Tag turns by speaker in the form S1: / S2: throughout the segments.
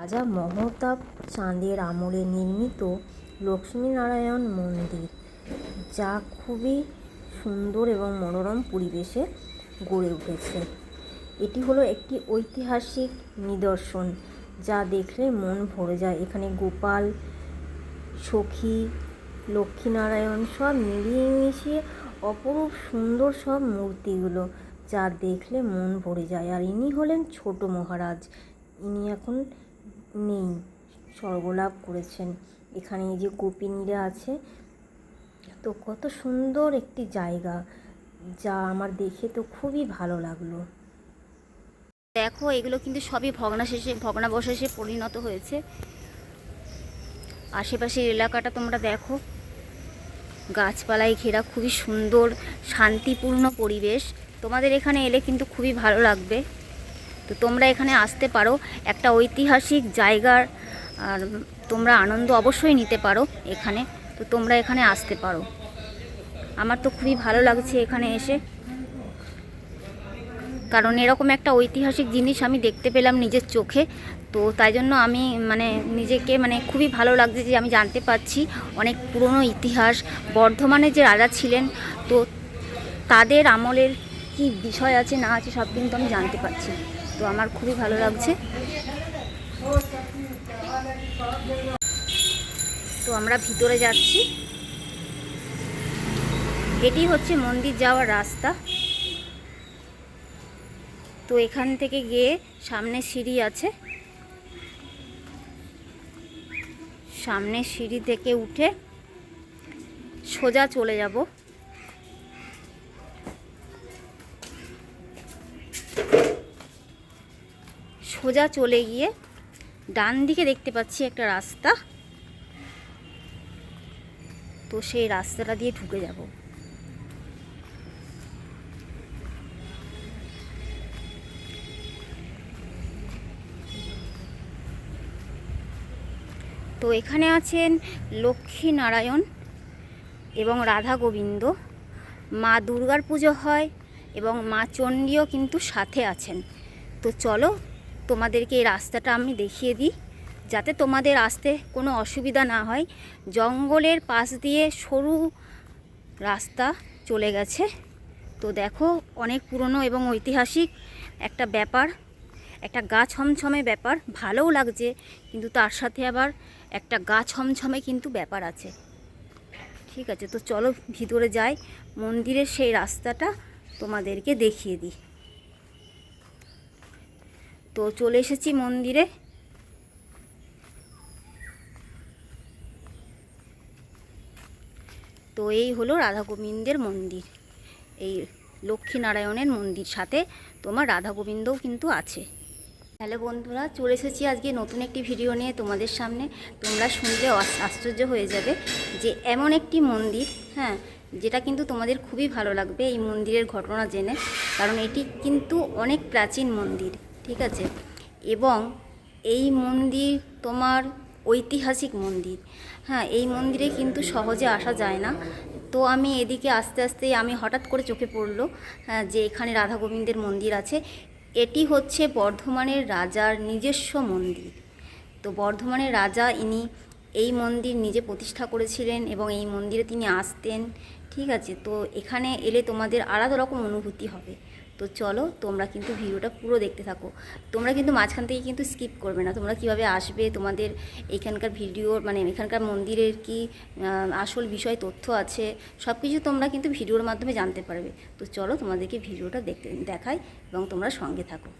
S1: রাজা মহতাব চাঁদের আমলে নির্মিত লক্ষ্মীনারায়ণ মন্দির, যা খুবই সুন্দর এবং মনোরম পরিবেশে গড়ে উঠেছে। এটি হলো একটি ঐতিহাসিক নিদর্শন যা দেখলে মন ভরে যায়। এখানে গোপাল, সখী, লক্ষ্মীনারায়ণ সব মিলিয়ে মিশিয়ে অপরূপ সুন্দর সব মূর্তিগুলো, যা দেখলে মন ভরে যায়। আর ইনি হলেন ছোট মহারাজ, ইনি এখন নেই, স্বর্গলাভ করেছেন। এখানে এই যে গোপিনীরা আছে, তো কত সুন্দর একটি জায়গা, যা আমার দেখে তো খুবই ভালো লাগলো।
S2: দেখো, এগুলো কিন্তু সবই ভগ্নাবশেষে পরিণত হয়েছে। আশেপাশের এলাকাটা তোমরা দেখো, গাছপালায় ঘেরা, খুবই সুন্দর শান্তিপূর্ণ পরিবেশ। তোমাদের এখানে এলে কিন্তু খুবই ভালো লাগবে। তো তোমরা এখানে আসতে পারো, একটা ঐতিহাসিক জায়গার আর তোমরা আনন্দ অবশ্যই নিতে পারো এখানে। তো তোমরা এখানে আসতে পারো। আমার তো খুবই ভালো লাগছে এখানে এসে, কারণ এরকম একটা ঐতিহাসিক জিনিস আমি দেখতে পেলাম নিজের চোখে। তো তাই জন্য আমি নিজেকে খুবই ভালো লাগছে যে আমি জানতে পারছি অনেক পুরনো ইতিহাস। বর্ধমানে যে রাজা ছিলেন, তো তাদের আমলের কি বিষয় আছে না আছে সব কিন্তু আমি জানতে পারছি। তো আমার খুবই ভালো লাগছে। তো আমরা ভিতরে যাচ্ছি। এটি হচ্ছে মন্দির যাওয়ার রাস্তা। তো এখান থেকে গিয়ে সামনে সিঁড়ি আছে, সামনে সিঁড়ি থেকে উঠে সোজা চলে যাব। সোজা চলে গিয়ে ডান দিকে দেখতে পাচ্ছি একটা রাস্তা, তো সেই রাস্তাটা দিয়ে ঢুকে যাব। তো এখানে আছেন লক্ষ্মীনারায়ণ এবং রাধা গোবিন্দ। মা দুর্গার পুজো হয় এবং মা চণ্ডীও কিন্তু সাথে আছেন। তো চলো তোমাদেরকে এই রাস্তাটা আমি দেখিয়ে দিই, যাতে তোমাদের আসতে কোনো অসুবিধা না হয়। জঙ্গলের পাশ দিয়ে সরু রাস্তা চলে গেছে। তো দেখো, অনেক পুরনো এবং ঐতিহাসিক একটা ব্যাপার, একটা গা ছমছমে ব্যাপার। ভালোও লাগছে, কিন্তু তার সাথে আবার একটা গা ছমছমে কিন্তু ব্যাপার আছে। ঠিক আছে, তো চলো ভিতরে যাই, মন্দিরের সেই রাস্তাটা তোমাদেরকে দেখিয়ে দিই। তো চলে এসেছি মন্দিরে। তো এই হলো রাধা গোবিন্দের মন্দির, এই লক্ষ্মীনারায়ণের মন্দির, সাথে তোমার রাধা গোবিন্দও কিন্তু আছে। হ্যালো বন্ধুরা, চলে এসেছি আজকে নতুন একটি ভিডিও নিয়ে তোমাদের সামনে। তোমরা শুনলে আশ্চর্য হয়ে যাবে যে এমন একটি মন্দির, হ্যাঁ, যেটা কিন্তু তোমাদের খুবই ভালো লাগবে এই মন্দিরের ঘটনা জেনে। কারণ এটি কিন্তু অনেক প্রাচীন মন্দির, ঠিক আছে, এবং এই মন্দির তোমার ঐতিহাসিক মন্দির। হ্যাঁ, এই মন্দিরে কিন্তু সহজে আসা যায় না। তো আমি এদিকে আস্তে আস্তে আমি হঠাৎ করে চোখে পড়লো, হ্যাঁ, যে এখানে রাধা গোবিন্দের মন্দির আছে। এটি হচ্ছে বর্ধমানের রাজার নিজস্ব মন্দির। তো বর্ধমানের রাজা ইনি এই মন্দির নিজে প্রতিষ্ঠা করেছিলেন এবং এই মন্দিরে তিনি আসতেন। ঠিক আছে, তো এখানে এলে তোমাদের আলাদা রকম অনুভূতি হবে। তো চলো তোমরা কিন্তু ভিডিওটা পুরো দেখতে থাকো। তোমরা কিন্তু মাঝখান থেকে কিন্তু স্কিপ করবে না। তোমরা কিভাবে আসবে, তোমাদের এখানকার ভিডিওর এখানকার মন্দিরের কি আসল বিষয় তথ্য আছে, সব কিছু তোমরা কিন্তু ভিডিওর মাধ্যমে জানতে পারবে। তো চলো তোমাদেরকে ভিডিওটা দেখাই এবং তোমরা সঙ্গে থাকো।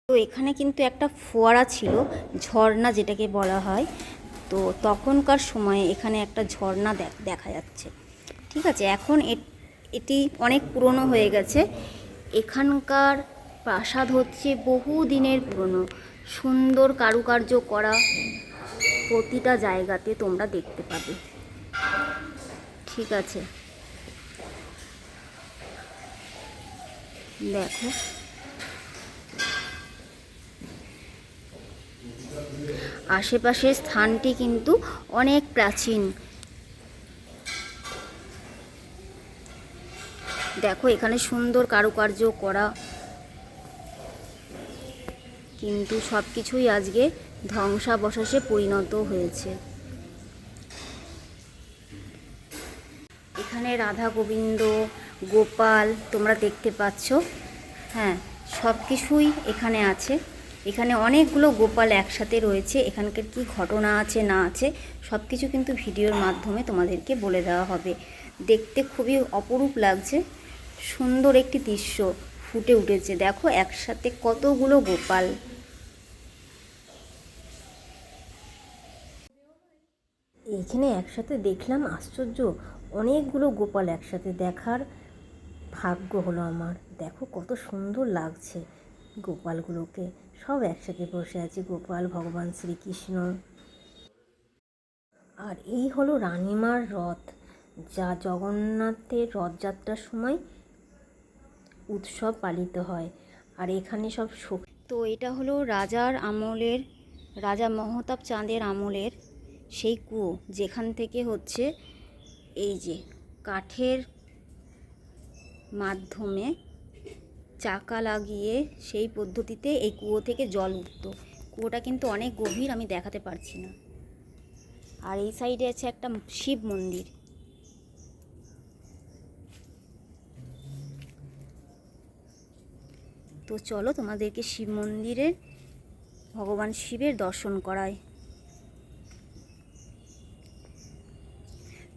S2: তো এখানে কিন্তু একটা ফোয়ারা ছিল, ঝর্ণা যেটাকে বলা হয়। তো তখনকার সময়ে এখানে একটা ঝর্ণা দেখা যাচ্ছে। ঠিক আছে, এখন এটি অনেক পুরনো হয়ে গেছে। এখানকার প্রাসাদ হচ্ছে বহু দিনের পুরনো, সুন্দর কারুকার্য করা, প্রতিটা জায়গাতে তোমরা দেখতে পাবে। ঠিক আছে, দেখো আশেপাশের স্থানটি কিন্তু অনেক প্রাচীন। দেখো এখানে সুন্দর কারুকার্য করা, কিন্তু সব কিছুই আজকে ধ্বংসাবশেষে পরিণত হয়েছে। এখানে রাধা গোবিন্দ, গোপাল তোমরা দেখতে পাচ্ছ। হ্যাঁ, সব কিছুই এখানে আছে। এখানে অনেকগুলো গোপাল একসাথে রয়েছে। এখানকার কি ঘটনা আছে না আছে সব কিছু কিন্তু ভিডিওর মাধ্যমে তোমাদেরকে বলে দেওয়া হবে। দেখতে খুবই অপরূপ লাগছে, সুন্দর একটি দৃশ্য ফুটে উঠেছে। দেখো একসাথে কতগুলো গোপাল।
S1: এইখানে একসাথে দেখলাম, আশ্চর্য, অনেকগুলো গোপাল একসাথে দেখার ভাগ্য হলো আমার। দেখো কত সুন্দর লাগছে গোপালগুলোকে, সব একসাথে বসে আছে, গোপাল ভগবান শ্রীকৃষ্ণ। আর এই হলো রানীমার রথ, যা জগন্নাথের রথযাত্রার সময় উৎসব পালিত হয়। আর এখানে সব
S2: তো এটা হলো রাজার আমলের, রাজা মহতাব চাঁদের আমলের সেই কুয়ো, যেখান থেকে হচ্ছে এই যে কাঠের মাধ্যমে চাকা লাগিয়ে সেই পদ্ধতিতে এই কুয়ো থেকে জল উঠত। কুয়োটা কিন্তু অনেক গভীর, আমি দেখাতে পারছি না। আর এই সাইডে আছে একটা শিব মন্দির। তো চলো তোমাদেরকে শিব মন্দিরে ভগবান শিবের দর্শন করায়।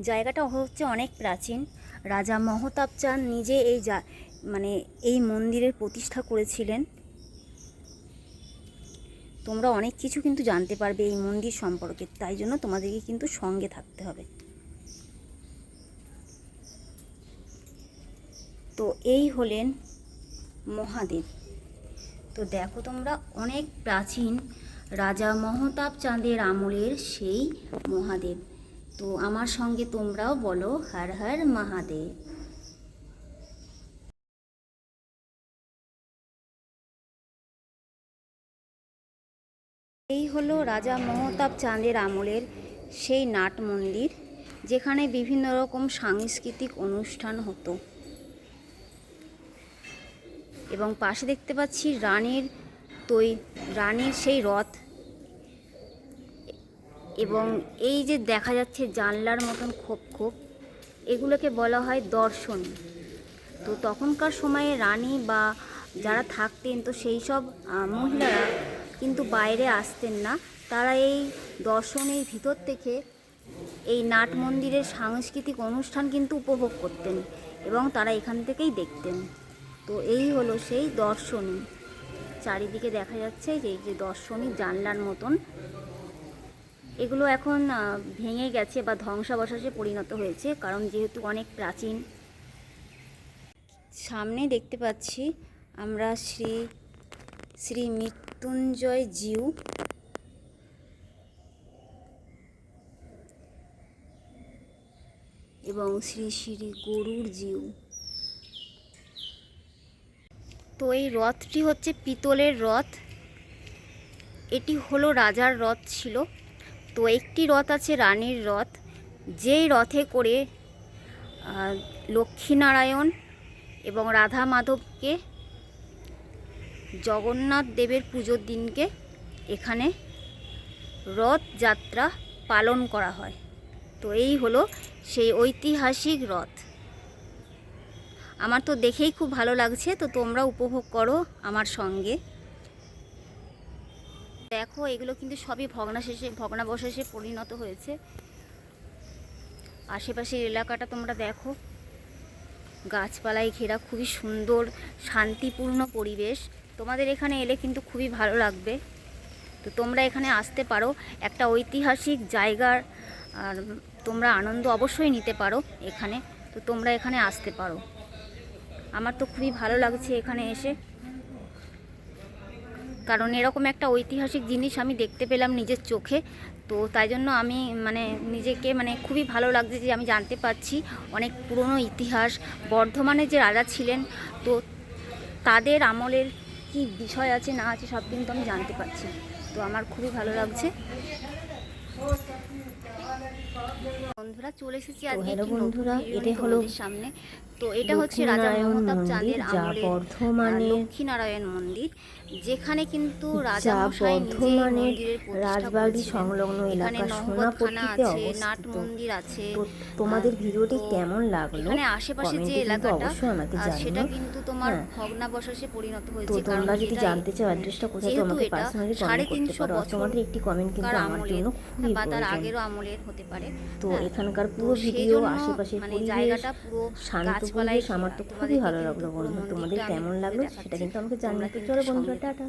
S2: জায়গাটা হচ্ছে অনেক প্রাচীন। রাজা মহতাব চাঁদ নিজে এই মন্দিরের প্রতিষ্ঠা করেছিলেন। তোমরা অনেক কিছু কিন্তু জানতে পারবে এই মন্দির সম্পর্কে, তাই জন্য তোমাদেরকে কিন্তু সঙ্গে থাকতে হবে। তো এই হলেন মহাদেব। তো দেখো তোমরা, অনেক প্রাচীন রাজা মহতাব চাঁদের আমলের সেই মহাদেব। তো আমার সঙ্গে তোমরাও বলো হর হর মহাদেব। এই হলো রাজা মহতাব চাঁদের আমলের সেই নাট মন্দির, যেখানে বিভিন্ন রকম সাংস্কৃতিক অনুষ্ঠান হতো। এবং পাশে দেখতে পাচ্ছি রানীর সেই রথ, এবং এই যে দেখা যাচ্ছে জানলার মতন খোপ খোপ, এগুলোকে বলা হয় দর্শনী। তো তখনকার সময়ে রানী বা যারা থাকতেন, তো সেই সব মহিলারা কিন্তু বাইরে আসতেন না। তারা এই দর্শনীর ভিতর থেকে এই নাট মন্দিরের সাংস্কৃতিক অনুষ্ঠান কিন্তু উপভোগ করতেন, এবং তারা এখান থেকেই দেখতেন। তো এই হলো সেই দর্শনী। চারিদিকে দেখা যাচ্ছে যে এই যে দর্শনী জানলার মতন, এগুলো এখন ভেঙে গেছে বা ধ্বংসাবশেষে পরিণত হয়েছে, কারণ যেহেতু অনেক প্রাচীন। সামনে দেখতে পাচ্ছি আমরা শ্রী শ্রী মৃত্যুঞ্জয় জিউ, এবং শ্রী শ্রী গরুর জিউ। তো এই রথটি হচ্ছে পিতলের রথ। এটি হলো রাজার রথ ছিল। তো একটি রথ আছে রানীর রথ, যেই রথে করে লক্ষ্মীনারায়ণ এবং রাধা মাধবকে জগন্নাথ দেবের পুজোর দিনকে এখানে রথযাত্রা পালন করা হয়। তো এই হলো সেই ঐতিহাসিক রথ। আমার তো দেখেই খুব ভালো লাগছে, তো তোমরা উপভোগ করো আমার সঙ্গে। দেখো এগুলো কিন্তু সবই ভগ্নাবশেষে পরিণত হয়েছে। আশেপাশের এলাকাটা তোমরা দেখো, গাছপালায় ঘেরা, খুবই সুন্দর শান্তিপূর্ণ পরিবেশ। তোমাদের এখানে এলে কিন্তু খুবই ভালো লাগবে। তো তোমরা এখানে আসতে পারো, একটা ঐতিহাসিক জায়গার আর তোমরা আনন্দ অবশ্যই নিতে পারো এখানে। তো তোমরা এখানে আসতে পারো। আমার তো খুবই ভালো লাগছে এখানে এসে, কারণ এরকম একটা ঐতিহাসিক জিনিস আমি দেখতে পেলাম নিজের চোখে। তো তাই জন্য আমি নিজেকে খুবই ভালো লাগছে যে আমি জানতে পারছি অনেক পুরনো ইতিহাস। বর্ধমানে যে রাজা ছিলেন, তো তাদের আমলের কি বিষয় আছে না আছে সব কিন্তু আমি জানতে পারছি। তো আমার খুবই ভালো লাগছে। বন্ধুরা চলে এসেছি আজকে
S1: হ্যালো
S2: একটি নতুন
S1: বন্ধুরা,
S2: ভিডিও
S1: এটা
S2: নিয়ে
S1: হলো
S2: তোমাদের সামনে। তো এটা হচ্ছে রাজা
S1: লক্ষ্মীনারায়ণ
S2: মহতাব
S1: মন্দির,
S2: চাঁদের
S1: যা
S2: আমলের
S1: বর্ধমানের
S2: লক্ষ্মীনারায়ণ মন্দির, যেখানে কিন্তু রাজা
S1: যা
S2: মশাই নিজেই
S1: বর্ধমানের
S2: মন্দিরের প্রতিষ্ঠা
S1: রাজবাড়ি
S2: করেছিলেন।
S1: সংলগ্ন
S2: এখানে
S1: এলাকা
S2: নহবতখানা
S1: সোনাপট্টিতে
S2: আছে, নাট
S1: অবস্থিত।
S2: মন্দির আছে।
S1: তো তোমাদের ভিডিওটি
S2: তো
S1: কেমন লাগলো
S2: এখানে আশেপাশে যে
S1: কমেন্টে কিন্তু
S2: এলাকাটা
S1: অবশ্যই আমাকে
S2: সেটা
S1: জানিও।
S2: কিন্তু তোমার
S1: হ্যাঁ,
S2: ভগ্নাবশেষে পরিণত
S1: তো
S2: হয়েছে। কারণ
S1: তোমরা যদি
S2: এটা
S1: জানতে চাও অ্যাড্রেসটা কোথায়, তো
S2: যেহেতু
S1: আমাকে
S2: এটা
S1: পার্সোনালি কমেন্ট করতে
S2: 350
S1: পারো। আর তোমাদের একটি কমেন্ট কিন্তু আমার
S2: আমলের
S1: জন্য খুবই
S2: বা তার
S1: প্রয়োজন।
S2: আগেরও আমলের হতে পারে।
S1: তো
S2: হ্যাঁ,
S1: এখানকার
S2: তো
S1: পুরো
S2: সেই
S1: ভিডিও,
S2: জন্য
S1: আশেপাশের
S2: মানে
S1: পরিবেশ,
S2: জায়গাটা পুরো
S1: শান্ত
S2: গাছপালায়
S1: পরিবেশ আমার তো খুবই
S2: তোমাদেরকে
S1: ভালো
S2: কিন্তু
S1: লাগলো
S2: পুরো
S1: বন্ধু। তোমাদের
S2: মন্দিরটা আমি
S1: কেমন
S2: ঘুরে
S1: লাগলো
S2: দেখাচ্ছি।
S1: সেটা কিন্তু আমাকে
S2: তোমরা
S1: জানিয়ে।
S2: কিন্তু
S1: চলো
S2: সঙ্গে
S1: বন্ধুরা,
S2: থাকো।
S1: টাটা।